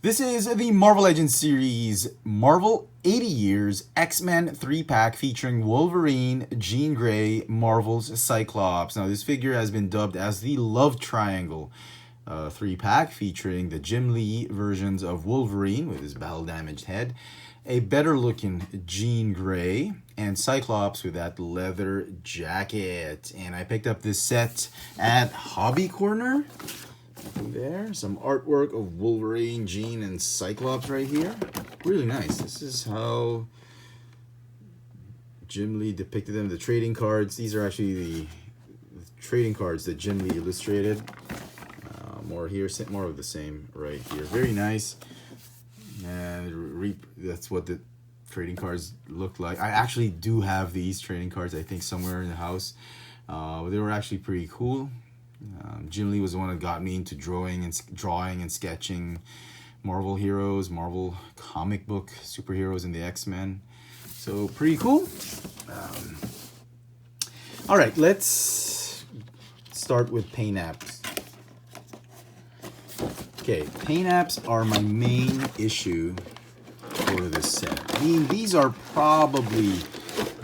This is the Marvel Legends series, Marvel 80 Years X-Men 3-pack featuring Wolverine, Jean Grey, Marvel's Cyclops. Now, this figure has been dubbed as the Love Triangle 3-pack featuring the Jim Lee versions of Wolverine with his battle-damaged head, a better-looking Jean Grey, and Cyclops with that leather jacket. And I picked up this set at Hobby Corner. There, some artwork of Wolverine, Jean, and Cyclops right here. Really nice. This is how Jim Lee depicted them. The trading cards. These are actually the trading cards that Jim Lee illustrated. More here, more of the same right here. Very nice. And that's what the trading cards look like. I actually do have these trading cards, I think, somewhere in the house. They were actually pretty cool. Jim Lee was the one that got me into drawing and sketching Marvel heroes, Marvel comic book superheroes, and the X-Men. So pretty cool. All right, let's start with paint apps. Okay, paint apps are my main issue for this set. I mean, these are probably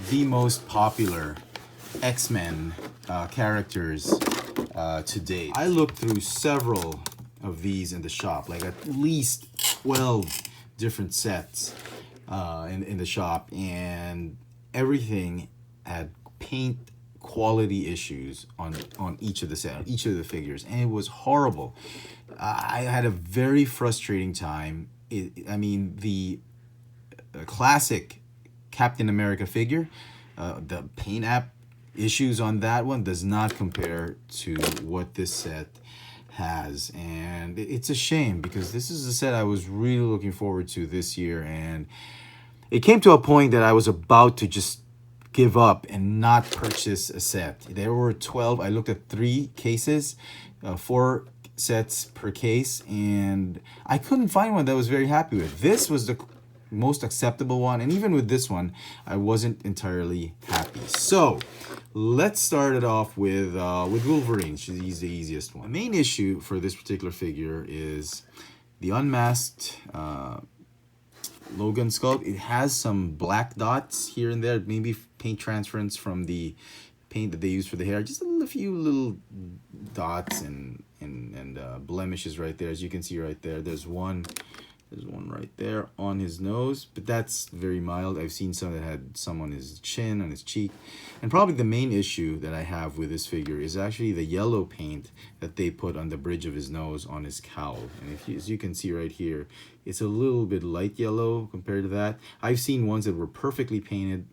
the most popular X-Men characters to date. I looked through several of these in the shop, like at least 12 different sets in the shop, and everything had paint quality issues on each of the set, on each of the figures, and it was horrible. I had a very frustrating time. I mean, the classic Captain America figure, the paint app issues on that one does not compare to what this set has, and it's a shame because this is a set I was really looking forward to this year, and it came to a point that I was about to just give up and not purchase a set. There were 12. I looked at 3 cases, 4 sets per case, and I couldn't find one that I was very happy with. This was the most acceptable one, and even with this one I wasn't entirely happy. So let's start it off with Wolverine. He's the easiest one. The main issue for this particular figure is the unmasked Logan sculpt. It has some black dots here and there, maybe paint transference from the paint that they use for the hair. Just a few little dots and blemishes right there. As you can see right there, there's one right there on his nose, but that's very mild. I've seen some that had some on his chin, on his cheek. And probably the main issue that I have with this figure is actually the yellow paint that they put on the bridge of his nose on his cowl. And as you can see right here, it's a little bit light yellow compared to that. I've seen ones that were perfectly painted,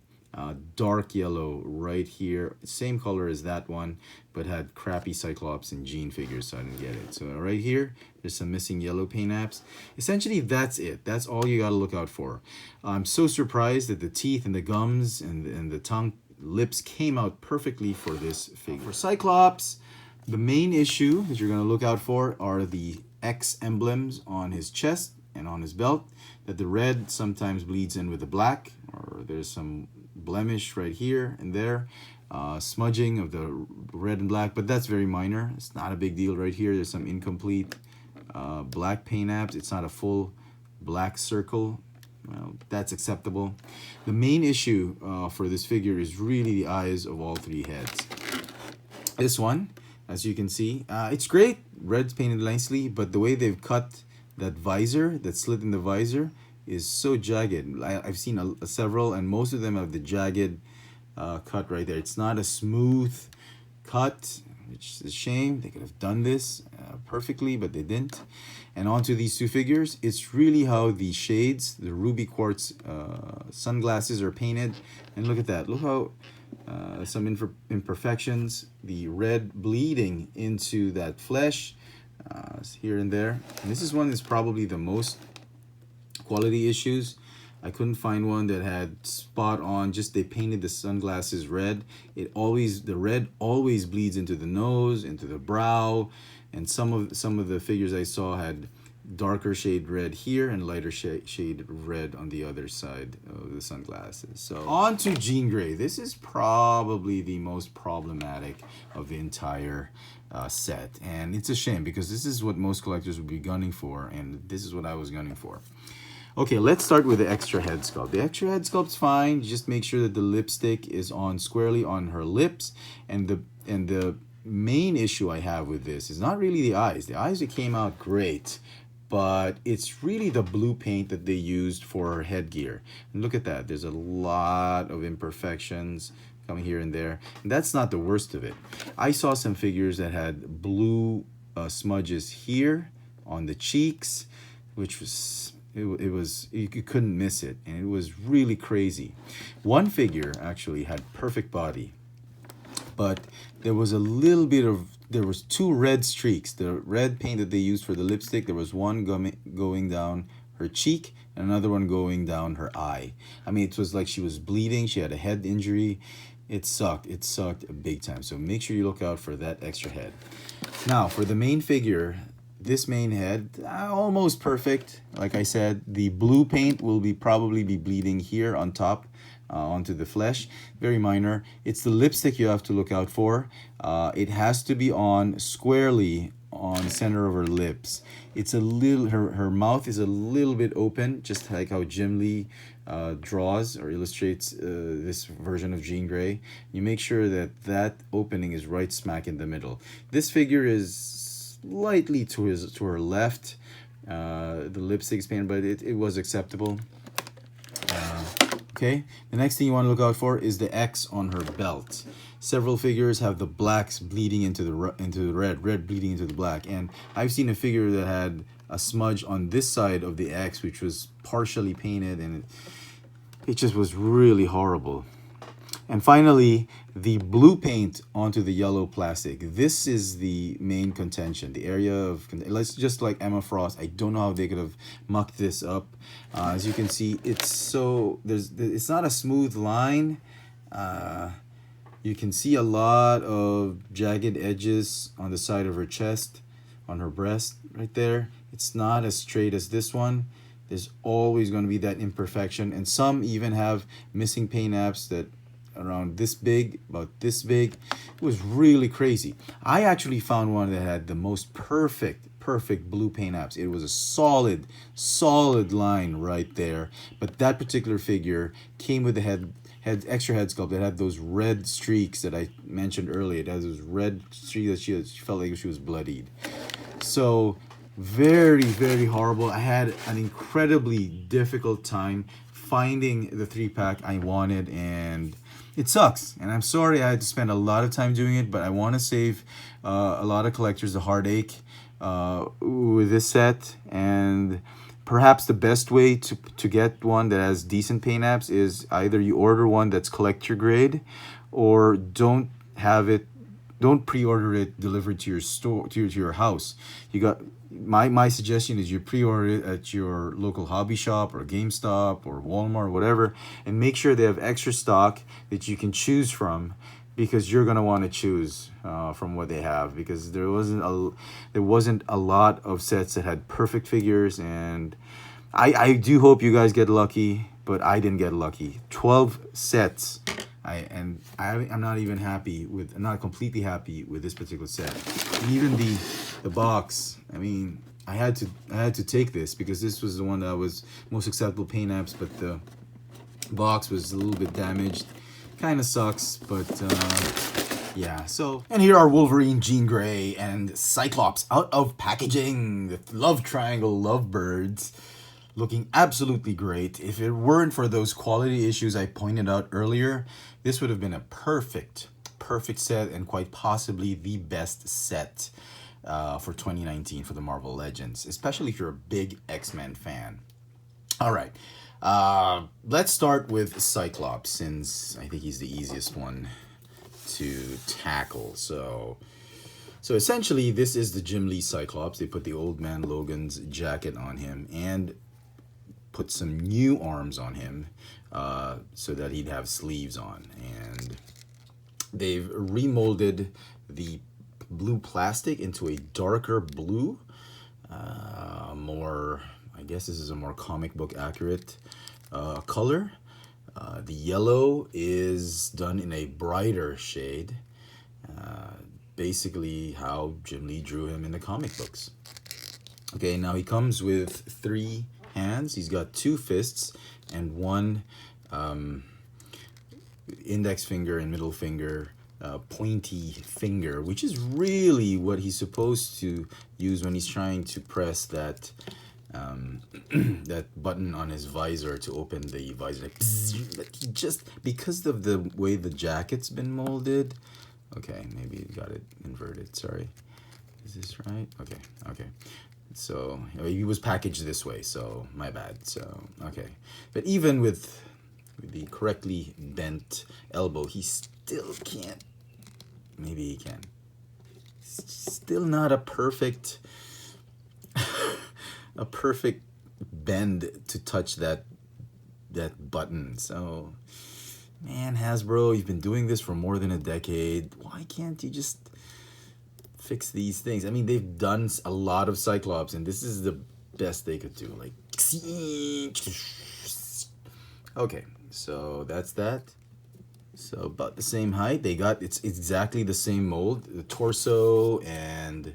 dark yellow right here, same color as that one, but had crappy Cyclops and Jean figures, so I didn't get it. So right here, there's some missing yellow paint apps. Essentially, that's it. That's all you got to look out for. I'm so surprised that the teeth and the gums and the tongue, lips came out perfectly for this figure. For Cyclops, the main issue that you're going to look out for are the X emblems on his chest and on his belt, that the red sometimes bleeds in with the black, or there's some blemish right here and there, smudging of the red and black, but that's very minor. It's not a big deal. Right here, there's some incomplete black paint apps. It's not a full black circle. Well, that's acceptable. The main issue for this figure is really the eyes of all 3 heads. This one, as you can see, it's great. Red's painted nicely, but the way they've cut that visor, that slit in the visor, is so jagged. I've seen several, and most of them have the jagged cut right there. It's not a smooth cut, which is a shame. They could have done this perfectly, but they didn't. And onto these 2 figures, it's really how the shades, the ruby quartz sunglasses are painted. And look at that. Look how some imperfections, the red bleeding into that flesh here and there. And this is one that's probably the most quality issues. I couldn't find one that had spot on, just they painted the sunglasses red. The red always bleeds into the nose, into the brow, and some of the figures I saw had darker shade red here and lighter shade red on the other side of the sunglasses. So on to Jean Grey. This is probably the most problematic of the entire set, and it's a shame because this is what most collectors would be gunning for, and this is what I was gunning for. Okay, let's start with the extra head sculpt. The extra head sculpt's fine. Just make sure that the lipstick is on squarely on her lips, and the main issue I have with this is not really the eyes. The eyes, it came out great, but it's really the blue paint that they used for her headgear. And look at that. There's a lot of imperfections coming here and there. And that's not the worst of it. I saw some figures that had blue smudges here on the cheeks, which was... It was, you couldn't miss it, and it was really crazy. One figure actually had perfect body, but there was a little bit of, there was two red streaks. The red paint that they used for the lipstick, there was one going down her cheek and another one going down her eye. I mean, it was like she was bleeding. She had a head injury. It sucked big time. So make sure you look out for that extra head. Now, for the main figure, this main head, almost perfect. Like I said, the blue paint will probably be bleeding here on top onto the flesh. Very minor. It's the lipstick you have to look out for. It has to be on squarely on the center of her lips. It's a little, her mouth is a little bit open, just like how Jim Lee draws or illustrates this version of Jean Grey. You make sure that that opening is right smack in the middle. This figure is slightly to her left, the lipstick's painted, but it was acceptable. Okay, the next thing you want to look out for is the X on her belt. Several figures have the blacks bleeding into the red bleeding into the black, and I've seen a figure that had a smudge on this side of the X, which was partially painted, and it just was really horrible. And finally, the blue paint onto the yellow plastic. This is the main contention, the area of, let's just like Emma Frost. I don't know how they could have mucked this up. As you can see, it's not a smooth line. You can see a lot of jagged edges on the side of her chest, on her breast right there. It's not as straight as this one. There's always going to be that imperfection, and some even have missing paint apps that around this big, about this big. It was really crazy. I actually found one that had the most perfect blue paint apps. It was a solid line right there. But that particular figure came with the had extra head sculpt that had those red streaks that I mentioned earlier. It has those red streaks that she felt like she was bloodied. So very horrible. I had an incredibly difficult time finding the 3-pack I wanted, and it sucks, and I'm sorry I had to spend a lot of time doing it, but I want to save a lot of collectors the heartache with this set. And perhaps the best way to get one that has decent paint apps is either you order one that's collector grade, or don't pre-order it delivered to your store, to your house. You got my suggestion is you pre-order it at your local hobby shop or GameStop or Walmart or whatever, and make sure they have extra stock that you can choose from, because you're gonna want to choose from what they have, because there wasn't a lot of sets that had perfect figures. And I do hope you guys get lucky, but I didn't get lucky. 12 sets. I'm not even I'm not completely happy with this particular set. And even the box, I mean, I had to take this because this was the one that was most acceptable paint apps, but the box was a little bit damaged. Kind of sucks, but yeah. So, and here are Wolverine, Jean Grey, and Cyclops out of packaging. The love triangle lovebirds, looking absolutely great. If it weren't for those quality issues I pointed out earlier, this would have been a perfect set, and quite possibly the best set for 2019 for the Marvel Legends, especially if you're a big X-Men fan. All right, let's start with Cyclops, since I think he's the easiest one to tackle. So essentially, this is the Jim Lee Cyclops. They put the Old Man Logan's jacket on him and put some new arms on him so that he'd have sleeves on. And they've remolded the blue plastic into a darker blue. more, I guess this is a more comic book accurate color. The yellow is done in a brighter shade. Basically how Jim Lee drew him in the comic books. Okay, now he comes with 3 hands. He's got 2 fists and 1 index finger and middle finger, pointy finger, which is really what he's supposed to use when he's trying to press that that button on his visor to open the visor. Like, but he just, because of the way the jacket's been molded. Okay, maybe you got it inverted. Sorry. Is this right? Okay, okay. So he was packaged this way, so my bad. So okay, but even with the correctly bent elbow, he still can't. Maybe he can. Still not a perfect a perfect bend to touch that button. So man, Hasbro, you've been doing this for more than a decade. Why can't you just fix these things? I mean, they've done a lot of Cyclops, and this is the best they could do. Like, okay, so that's that. So about the same height. They got, it's exactly the same mold. The torso and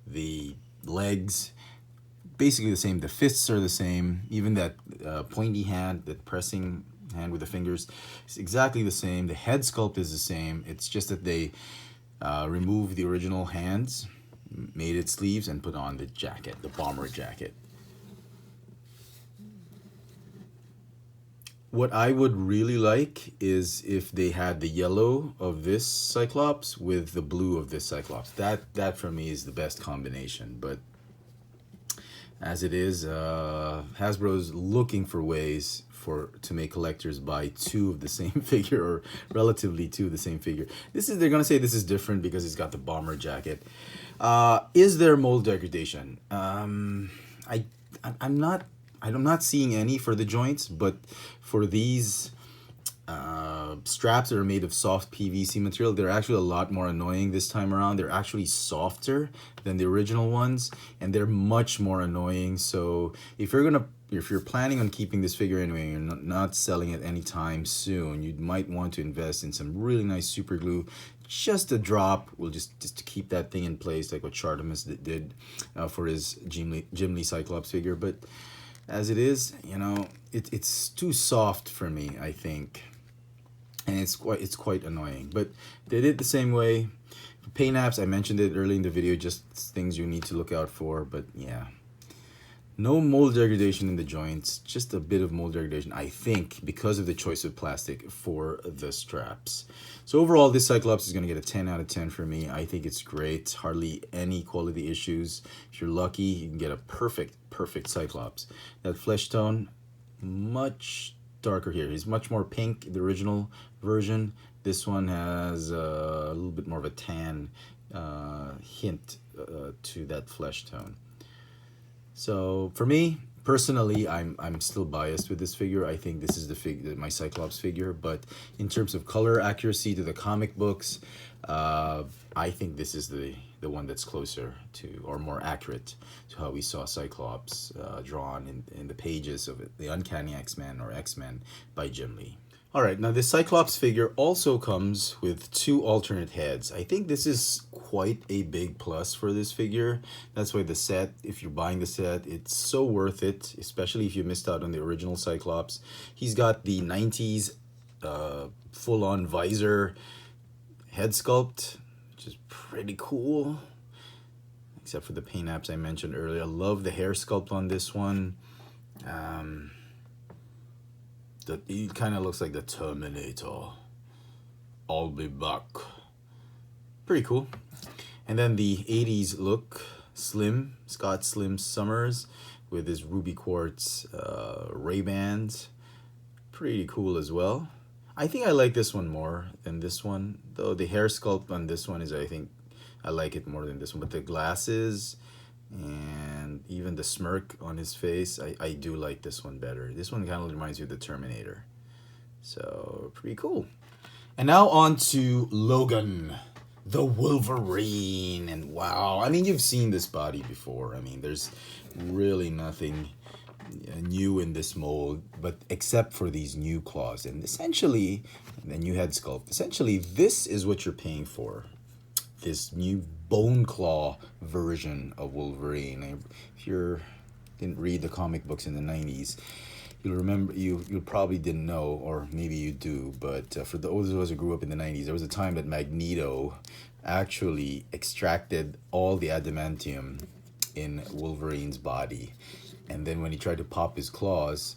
the legs, basically the same. The fists are the same. Even that pointy hand, that pressing hand with the fingers, is exactly the same. The head sculpt is the same. It's just that they removed the original hands, made it sleeves, and put on the jacket, the bomber jacket. What I would really like is if they had the yellow of this Cyclops with the blue of this Cyclops. That for me is the best combination. But as it is, Hasbro's looking for ways to make collectors buy 2 of the same figure, or relatively 2 of the same figure. They're gonna say this is different because it's got the bomber jacket. Is there mold degradation? I'm not seeing any for the joints, but for these straps that are made of soft PVC material, they're actually a lot more annoying this time around. They're actually softer than the original ones, and they're much more annoying. So if you're planning on keeping this figure anyway, you're not selling it anytime soon, you might want to invest in some really nice super glue. Just a drop will just to keep that thing in place, like what Chartemus did for his Jim Lee Cyclops figure. But as it is, you know, it's too soft for me, I think, and it's quite annoying. But they did the same way. Paint apps, I mentioned it early in the video, just things you need to look out for. But yeah, no mold degradation in the joints, just a bit of mold degradation, I think, because of the choice of plastic for the straps. So overall, this Cyclops is going to get a 10 out of 10 for me. I think it's great. Hardly any quality issues. If you're lucky, you can get a perfect Cyclops. That flesh tone, much darker here. He's much more pink, the original version. This one has a little bit more of a tan hint to that flesh tone. So for me personally, I'm still biased with this figure. I think this is my Cyclops figure, but in terms of color accuracy to the comic books, I think this is the one that's closer to, or more accurate to, how we saw Cyclops drawn in the pages of the Uncanny X-Men or X-Men by Jim Lee. All right, now this Cyclops figure also comes with 2 alternate heads. I think this is quite a big plus for this figure. That's why the set, if you're buying the set, it's so worth it, especially if you missed out on the original Cyclops. He's got the 90s full-on visor head sculpt, which is pretty cool, except for the paint apps I mentioned earlier. I love the hair sculpt on this one. He kind of looks like the Terminator. I'll be back. Pretty cool. And then the 80s look, Slim, Scott Slim Summers, with his ruby quartz Ray-Bans. Pretty cool as well. I think I like this one more than this one, though the hair sculpt on this one is, I think I like it more than this one. But the glasses and even the smirk on his face, I do like this one better. This one kind of reminds me of the Terminator. So pretty cool. And now on to Logan. the Wolverine. And wow, I mean, you've seen this body before. I mean, there's really nothing new in this mold, but except for these new claws. And essentially, the new head sculpt, essentially, this is what you're paying for. This new bone claw version of Wolverine. If you didn't read the comic books in the 90s, you'll remember, you probably didn't know, or maybe you do, but for those of us who grew up in the 90s, there was a time that Magneto actually extracted all the adamantium in Wolverine's body. And then when he tried to pop his claws,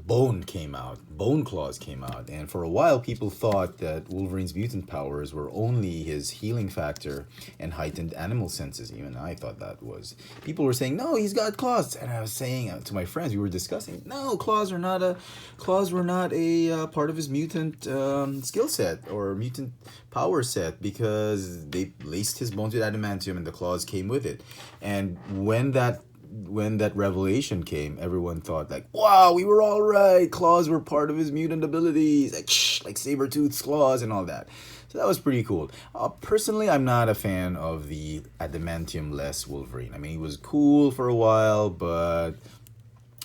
bone claws came out. And for a while, people thought that Wolverine's mutant powers were only his healing factor and heightened animal senses. Even I thought that was. People were saying, no, he's got claws. And I was saying to my friends, we were discussing, no, claws were not a part of his mutant skill set or mutant power set, because they laced his bones with adamantium and the claws came with it. And when that revelation came, everyone thought like, wow, we were all right. Claws were part of his mutant abilities, like Sabretooth's claws and all that. So that was pretty cool. Personally, I'm not a fan of the adamantium-less Wolverine. I mean, he was cool for a while, but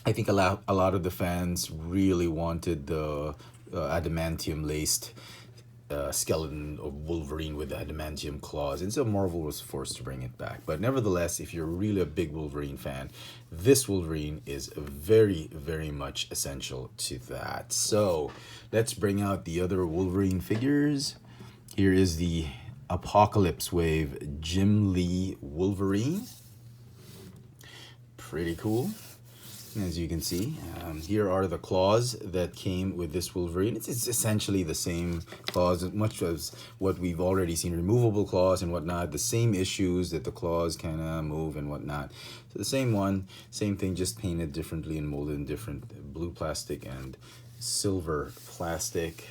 I think a lot of the fans really wanted the adamantium-laced skeleton of Wolverine with the adamantium claws, and so Marvel was forced to bring it back. But nevertheless, if you're really a big Wolverine fan, this Wolverine is very, very much essential to that. So let's bring out the other Wolverine figures. Here is the Apocalypse Wave Jim Lee Wolverine. Pretty cool. As you can see, here are the claws that came with this Wolverine. It's essentially the same claws, much as what we've already seen, removable claws and whatnot, the same issues that the claws kind of move and whatnot. So the same one, same thing, just painted differently and molded in different blue plastic and silver plastic.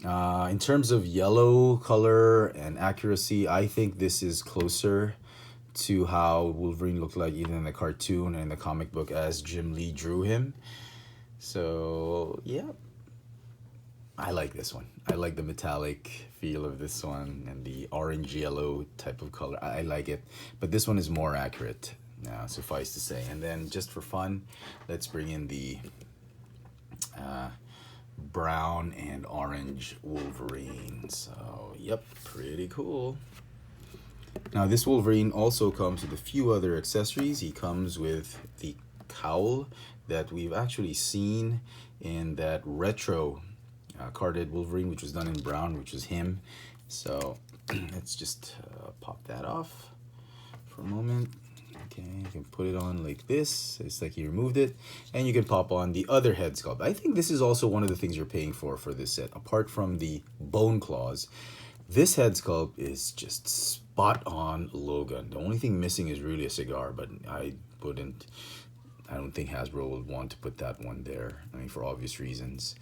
In terms of yellow color and accuracy, I think this is closer to how Wolverine looked like even in the cartoon and in the comic book as Jim Lee drew him. So yeah, I like this one. I like the metallic feel of this one and the orange yellow type of color. I like it, but this one is more accurate, suffice to say. And then just for fun, let's bring in the brown and orange Wolverine. So yep, pretty cool. Now this Wolverine also comes with a few other accessories. He comes with the cowl that we've actually seen in that retro carded Wolverine, which was done in brown, which was him. So let's just pop that off for a moment. Okay, you can put it on like this. It's like he removed it. And you can pop on the other head sculpt. I think this is also one of the things you're paying for this set. Apart from the bone claws, this head sculpt is just spot on Logan. The only thing missing is really a cigar, but I don't think Hasbro would want to put that one there. I mean, for obvious reasons.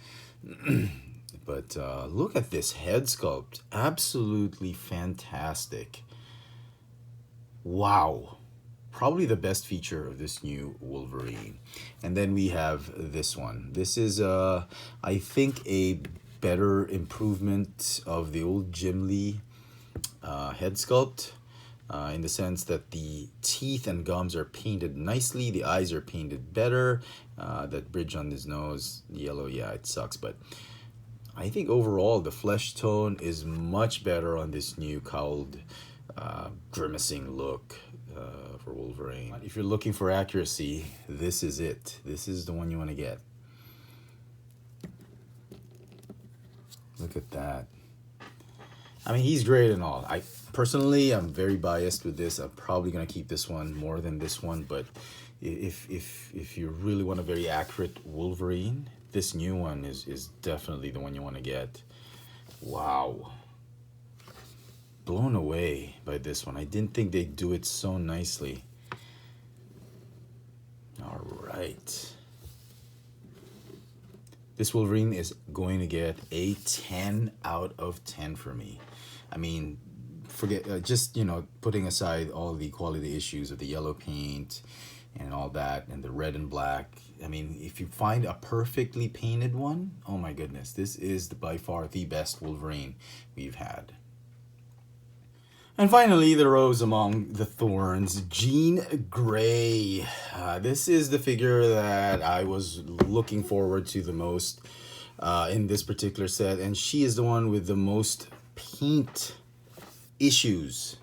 But look at this head sculpt. Absolutely fantastic. Wow. Probably the best feature of this new Wolverine. And then we have this one. This is, I think, a better improvement of the old Jim Lee head sculpt, in the sense that the teeth and gums are painted nicely, the eyes are painted better, that bridge on his nose, yellow, yeah, it sucks, but I think overall the flesh tone is much better on this new cowled, grimacing look for Wolverine. If you're looking for accuracy, this is it. This is the one you want to get. Look at that. I mean, he's great and all. I personally, I'm very biased with this. I'm probably gonna keep this one more than this one. But if you really want a very accurate Wolverine, this new one is definitely the one you want to get. Wow. Blown away by this one. I didn't think they'd do it so nicely. All right. This Wolverine is going to get a 10 out of 10 for me. I mean, forget, just, putting aside all the quality issues of the yellow paint and all that, and the red and black. I mean, if you find a perfectly painted one, oh my goodness, this is by far the best Wolverine we've had. And finally, the rose among the thorns, Jean Grey. This is the figure that I was looking forward to the most in this particular set, and she is the one with the most paint issues.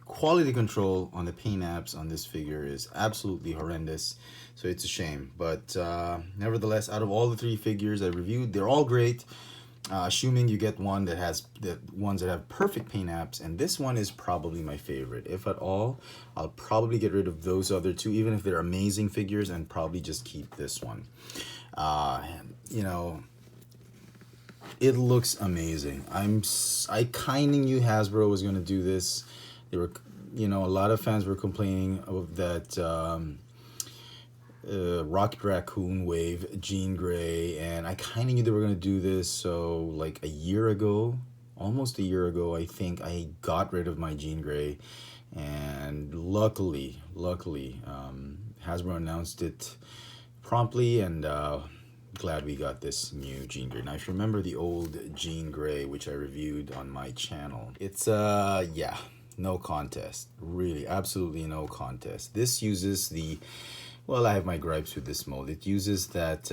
Quality control on the paint apps on this figure is absolutely horrendous, so it's a shame. But nevertheless, out of all the three figures I reviewed, they're all great. Assuming you get one that has the ones that have perfect paint apps, and this one is probably my favorite. If at all, I'll probably get rid of those other two, even if they're amazing figures, and probably just keep this one. You know, it looks amazing. I kind of knew Hasbro was going to do this. They were, you know, a lot of fans were complaining of that Rocket Raccoon wave, Jean Grey, and I kind of knew they were going to do this. So like a year ago, almost a year ago, I think I got rid of my Jean Grey, and luckily, Hasbro announced it promptly, and glad we got this new Jean Grey. Now, if you remember the old Jean Grey, which I reviewed on my channel, it's yeah, no contest. Really, absolutely no contest. This uses the, well, I have my gripes with this mold. It uses that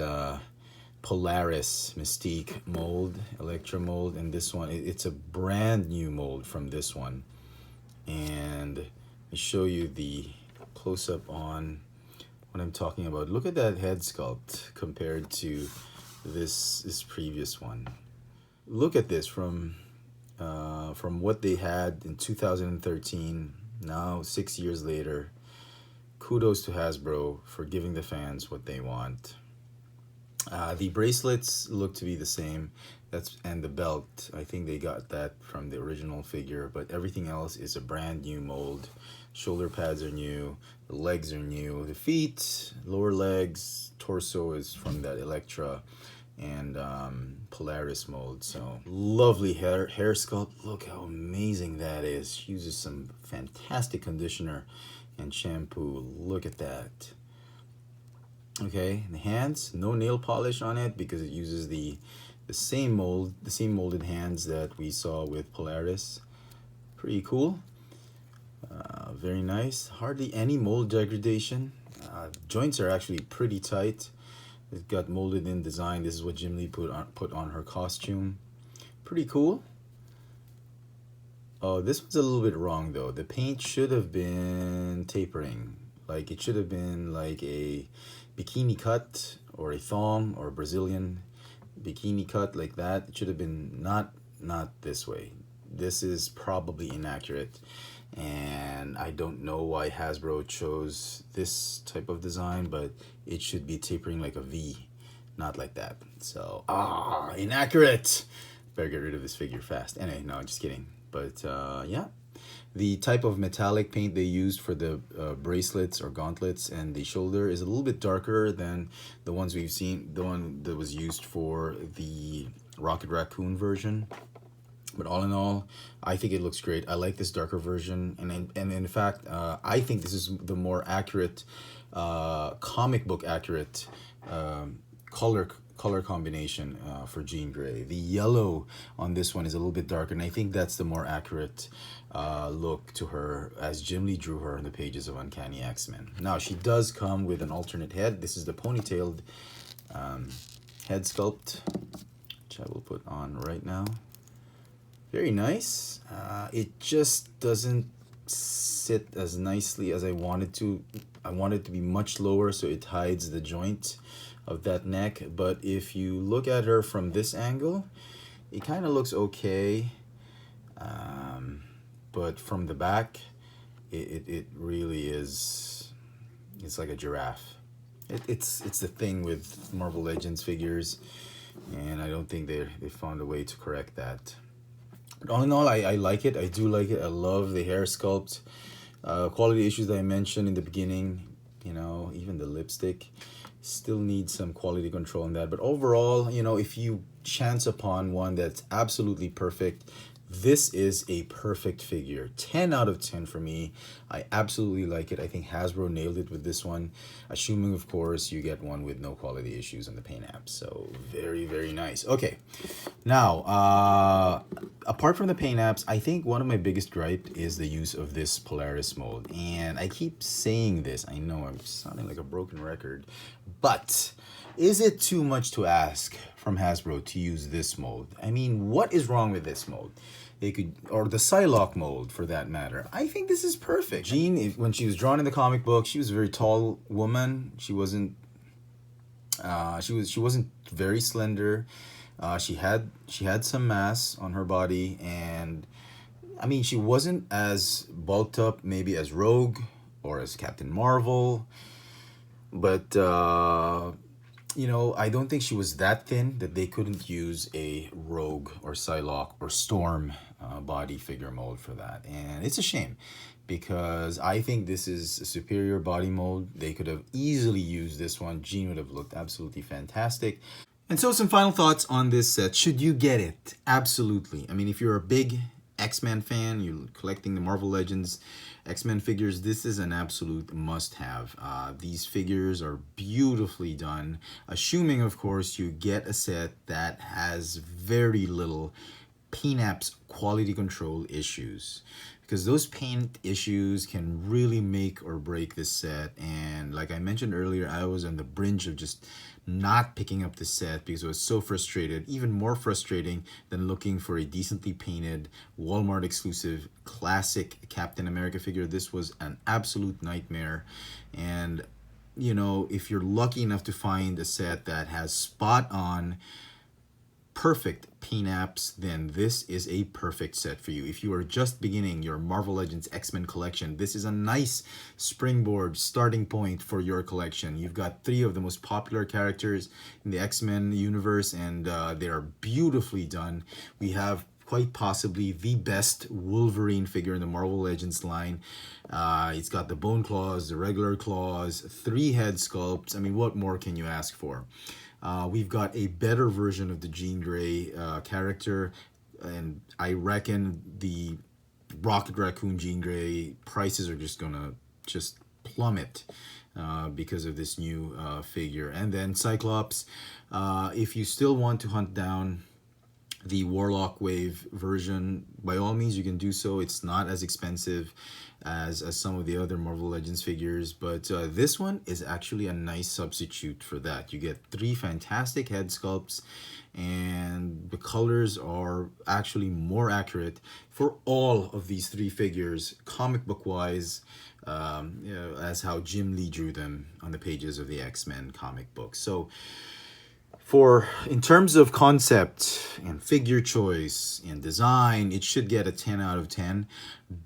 Polaris Mystique mold, Electra mold, and this one, it's a brand new mold from this one. And let me show you the close-up on what I'm talking about. Look at that head sculpt compared to this previous one. Look at this from what they had in 2013. Now 6 years later, kudos to Hasbro for giving the fans what they want. The bracelets look to be the same. And the belt, I think they got that from the original figure, but everything else is a brand new mold. Shoulder pads are new, the legs are new, the feet, lower legs, torso is from that Electra and Polaris mold. So lovely hair sculpt. Look how amazing that is. She uses some fantastic conditioner and shampoo. Look at that. Okay, the hands, no nail polish on it because it uses the same mold, the same molded hands that we saw with Polaris. Pretty cool. Very nice. Hardly any mold degradation. Joints are actually pretty tight. It got molded in design. This is what Jim Lee put on her costume. Pretty cool. Oh, this one's a little bit wrong though. The paint should have been tapering. Like it should have been like a bikini cut or a thong or a Brazilian bikini cut like that. It should have been not this way. This is probably inaccurate, and I don't know why Hasbro chose this type of design, but it should be tapering like a V, not like that. So inaccurate. Better get rid of this figure fast. Anyway, no, just kidding. But yeah, the type of metallic paint they used for the bracelets or gauntlets and the shoulder is a little bit darker than the ones we've seen, the one that was used for the Rocket Raccoon version. But all in all, I think it looks great. I like this darker version, and in fact, I think this is the more accurate, comic book accurate color combination for Jean Grey. The yellow on this one is a little bit darker, and I think that's the more accurate look to her as Jim Lee drew her in the pages of Uncanny X-Men. Now, she does come with an alternate head. This is the ponytailed head sculpt, which I will put on right now. Very nice. It just doesn't sit as nicely as I wanted to. I want it to be much lower so it hides the joint of that neck. But if you look at her from this angle, it kind of looks okay. But from the back, it really is, it's like a giraffe. It's the thing with Marvel Legends figures, and I don't think they found a way to correct that. But all in all, I like it. I do like it. I love the hair sculpt. Quality issues that I mentioned in the beginning, you know, even the lipstick still needs some quality control on that. But overall, you know, if you chance upon one that's absolutely perfect, This is a perfect figure. 10 out of 10 for me. I absolutely like it. I think Hasbro nailed it with this one. Assuming, of course, you get one with no quality issues on the paint apps. So very, very nice. Okay. Now, apart from the paint apps, I think one of my biggest gripe is the use of this Polaris mold. And I keep saying this. I know I'm sounding like a broken record. But is it too much to ask from Hasbro to use this mold? I mean, what is wrong with this mold? They could, or the Psylocke mold for that matter. I think this is perfect. Jean, when she was drawn in the comic book, she was a very tall woman. She wasn't, she wasn't very slender. She had some mass on her body, and I mean, she wasn't as bulked up maybe as Rogue or as Captain Marvel, but you know, I don't think she was that thin that they couldn't use a Rogue or Psylocke or Storm body figure mold for that. And it's a shame because I think this is a superior body mold. They could have easily used this one. Jean would have looked absolutely fantastic. And so some final thoughts on this set. Should you get it? Absolutely. I mean, if you're a big X-Men fan, you're collecting the Marvel Legends X-Men figures, this is an absolute must-have. These figures are beautifully done, assuming, of course, you get a set that has very little PNAP's quality control issues, because those paint issues can really make or break this set. And like I mentioned earlier, I was on the brink of just not picking up the set because I was so frustrated, even more frustrating than looking for a decently painted Walmart exclusive classic Captain America figure. This was an absolute nightmare. And you know, if you're lucky enough to find a set that has spot on perfect PNAPs, then this is a perfect set for you. If you are just beginning your Marvel Legends X-Men collection, this is a nice springboard starting point for your collection. You've got 3 of the most popular characters in the X-Men universe, and they are beautifully done. We have quite possibly the best Wolverine figure in the Marvel Legends line. It's got the bone claws, the regular claws, 3 head sculpts. I mean, what more can you ask for? We've got a better version of the Jean Grey character, and I reckon the Rocket Raccoon Jean Grey prices are just gonna plummet because of this new figure. And then Cyclops, if you still want to hunt down the Warlock Wave version, by all means you can do so. It's not as expensive as some of the other Marvel Legends figures, but this one is actually a nice substitute for that. You get 3 fantastic head sculpts, and the colors are actually more accurate for all of these 3 figures, comic book wise, you know, as how Jim Lee drew them on the pages of the X-Men comic book. So in terms of concept and figure choice and design, it should get a 10 out of 10.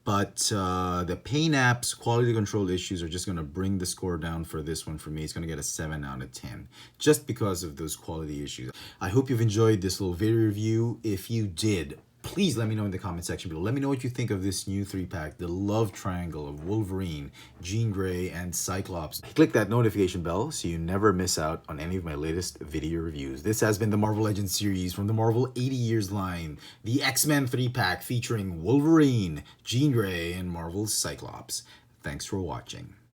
But the paint apps quality control issues are just going to bring the score down for this one for me. It's going to get a 7 out of 10 just because of those quality issues. I hope you've enjoyed this little video review. If you did, please let me know in the comment section below. Let me know what you think of this new 3-pack, the love triangle of Wolverine, Jean Grey, and Cyclops. Click that notification bell so you never miss out on any of my latest video reviews. This has been the Marvel Legends series from the Marvel 80 Years line, the X-Men 3-pack featuring Wolverine, Jean Grey, and Marvel's Cyclops. Thanks for watching.